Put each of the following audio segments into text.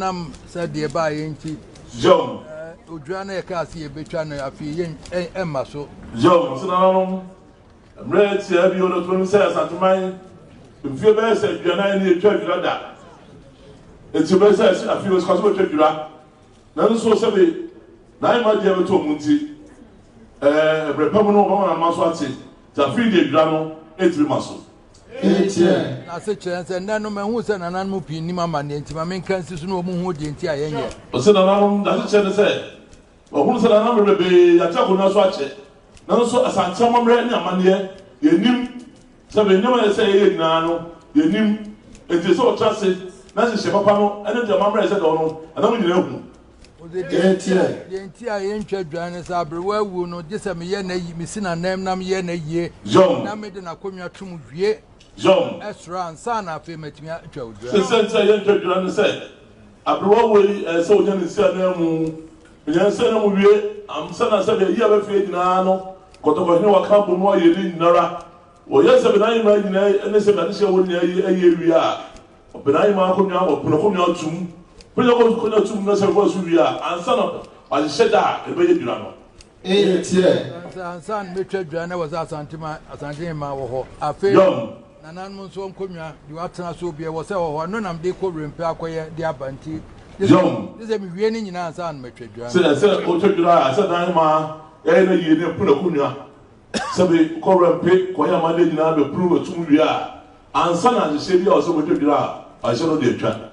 Nam said the Bayanti John Odwira Cassie Betran Afi Emma so John Red Serbia on the 27th at mine. If you best said you're not in the church, that it's your best as a few was possible to you. None so say 9 months ever to Munti, a Republican woman and Maswati, the 3 day drama, 8 muscle. I said, chance and none of my who's an animal pinima man, and my main cancer no more than Tia. But said doesn't say, or who's an animal be a chapel not watch it. None so as I'm some red money, you knew. Somebody never say, no, you knew it is so trusted. Nancy Shepapano, and the mamma said, oh, and I know. The entire ancient dryness are beware, will not just a mere missing a name, nam yen a year. John, I made an acquaintance to ye. John, Esra and son of him at me at children. The sense I entered you and said, I probably a soldier in Sanamu. I'm son of 7 years of age now. Got over no account more you didn't know. Well, yes, I'm and this is a year we are. But I'm or Punocomia tomb. Punocomia tomb, as I was we are, and son of I said that a baby drama. And son, Mitchell Jana was Asante Hene. I feel. Nanan so Kumya, you are Tanasubia was or none of the covering Paquay, the Abanti. This is raining in our son, Mitchell. So I said, I said, I'm a year Punocomia. Somebody call and pay, Koya Monday, now the prove a 2 year. And son and the city also with the I shall not deter.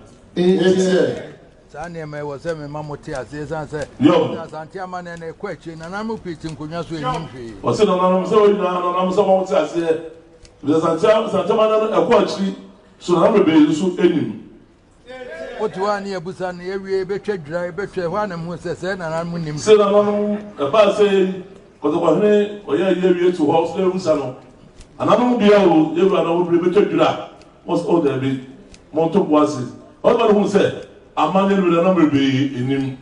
Sunday was a mammotia, says, and said, no, Santiaman and a question, and I'm repeating Kunyasu. Was it on someone says, there's Santaman a quantity, so I'm a baby so any. What one near Busan, every better dry, better one, and who says, and I'm winning. Said along a pass saying, because the one or year to horse level salon. And I don't be able to be better to that. What's all there be? Monto was it? All who said, a man with a number be in him.